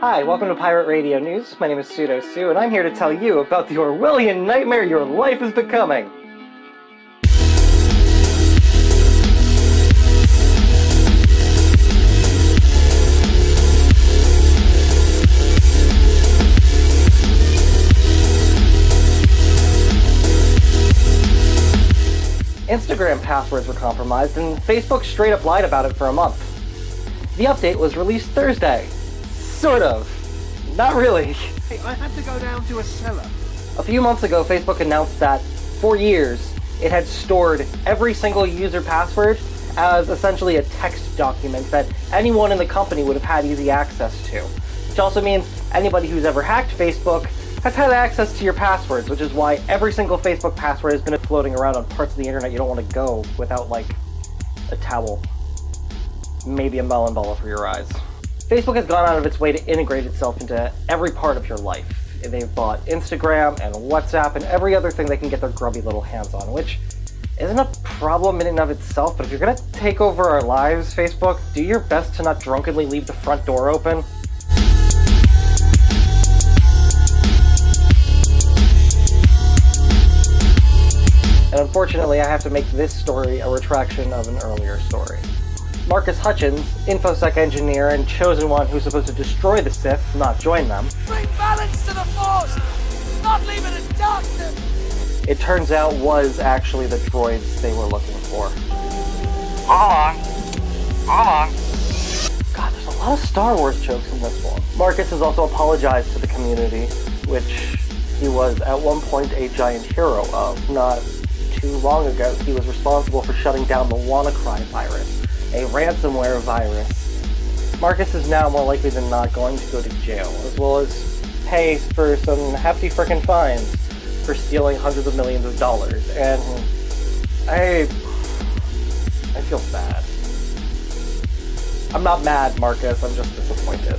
Hi, welcome to Pirate Radio News. My name is Pseudo Sue, and I'm here to tell you about the Orwellian nightmare your life is becoming. Instagram passwords were compromised, and Facebook straight up lied about it for a month. The update was released Thursday. Sort of. Not really. Hey, I had to go down to a cellar. A few months ago, Facebook announced that, for years, it had stored every single user password as essentially a text document that anyone in the company would have had easy access to. Which also means anybody who's ever hacked Facebook has had access to your passwords, which is why every single Facebook password has been floating around on parts of the internet you don't want to go without, like, a towel. Maybe a melon ball for your eyes. Facebook has gone out of its way to integrate itself into every part of your life. They've bought Instagram and WhatsApp and every other thing they can get their grubby little hands on, which isn't a problem in and of itself, but if you're gonna take over our lives, Facebook, do your best to not drunkenly leave the front door open. And unfortunately, I have to make this story a retraction of an earlier story. Markus Hutchins, InfoSec engineer and chosen one who's supposed to destroy the Sith, not join them. Bring balance to the Force! Not leave it in darkness! It turns out was actually the droids they were looking for. Hold on. God, there's a lot of Star Wars jokes in this one. Markus has also apologized to the community, which he was at one point a giant hero of. Not too long ago, he was responsible for shutting down the WannaCry virus, a ransomware virus. Markus is now more likely than not going to go to jail, as well as pay for some hefty frickin' fines for stealing hundreds of millions of dollars. And I feel bad. I'm not mad, Markus, I'm just disappointed.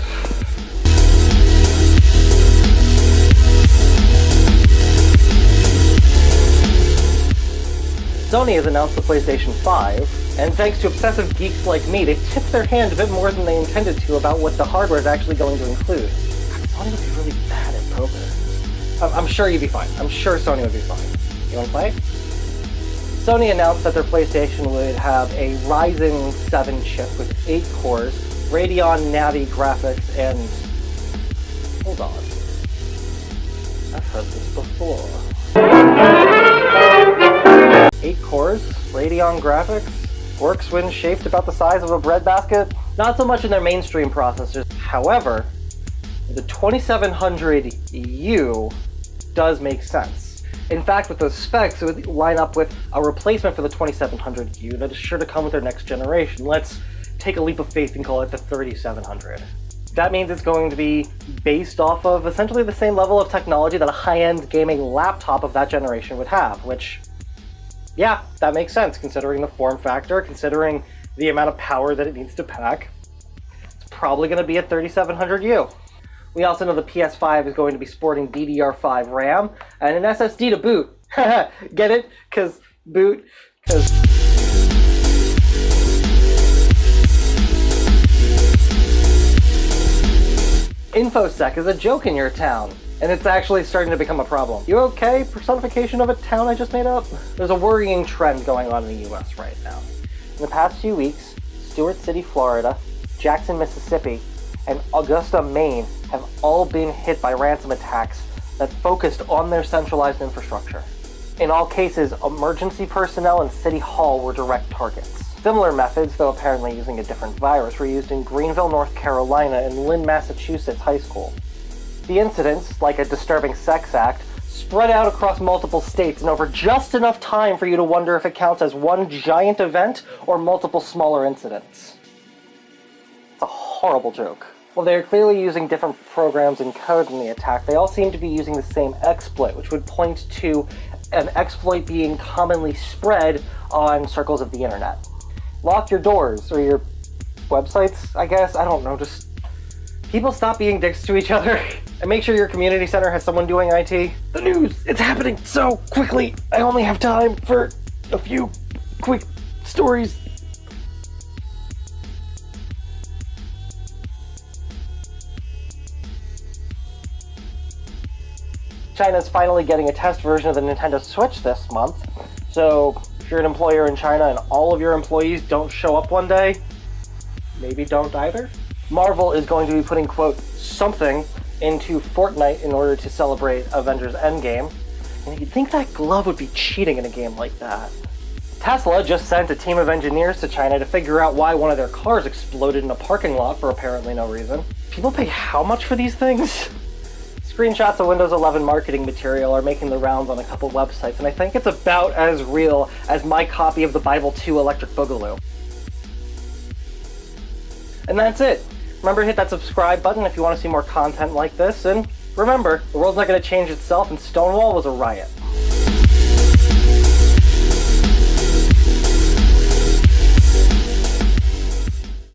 Sony has announced the PlayStation 5, and thanks to obsessive geeks like me, they've tipped their hand a bit more than they intended to about what the hardware is actually going to include. Sony would be really bad at poker. I'm sure you'd be fine. I'm sure Sony would be fine. You want to play? Sony announced that their PlayStation would have a Ryzen 7 chip with 8 cores, Radeon Navi graphics, and... Hold on. I've heard this before. 8 cores, Radeon graphics, works when shaped about the size of a breadbasket. Not so much in their mainstream processors. However, the 2700U does make sense. In fact, with those specs, it would line up with a replacement for the 2700U that is sure to come with their next generation. Let's take a leap of faith and call it the 3700. That means it's going to be based off of essentially the same level of technology that a high-end gaming laptop of that generation would have, which, yeah, that makes sense considering the form factor, considering the amount of power that it needs to pack. It's probably going to be a 3700U. We also know the PS5 is going to be sporting DDR5 RAM and an SSD to boot. Get it? Because boot, because... InfoSec is a joke in your town, and it's actually starting to become a problem. You okay? Personification of a town I just made up? There's a worrying trend going on in the US right now. In the past few weeks, Stewart City, Florida, Jackson, Mississippi, and Augusta, Maine have all been hit by ransom attacks that focused on their centralized infrastructure. In all cases, emergency personnel and City Hall were direct targets. Similar methods, though apparently using a different virus, were used in Greenville, North Carolina, and Lynn, Massachusetts high school. The incidents, like a disturbing sex act, spread out across multiple states and over just enough time for you to wonder if it counts as one giant event or multiple smaller incidents. It's a horrible joke. While they are clearly using different programs and code in the attack, they all seem to be using the same exploit, which would point to an exploit being commonly spread on circles of the internet. Lock your doors, or your websites, I guess, I don't know, just... People stop being dicks to each other, and make sure your community center has someone doing IT. The news! It's happening so quickly! I only have time for a few quick stories. China's finally getting a test version of the Nintendo Switch this month, so if you're an employer in China and all of your employees don't show up one day, maybe don't either. Marvel is going to be putting, quote, something into Fortnite in order to celebrate Avengers Endgame, and you'd think that glove would be cheating in a game like that. Tesla just sent a team of engineers to China to figure out why one of their cars exploded in a parking lot for apparently no reason. People pay how much for these things? Screenshots of Windows 11 marketing material are making the rounds on a couple websites, and I think it's about as real as my copy of the Bible 2 Electric Boogaloo. And that's it. Remember to hit that subscribe button if you want to see more content like this, and remember, the world's not going to change itself, and Stonewall was a riot.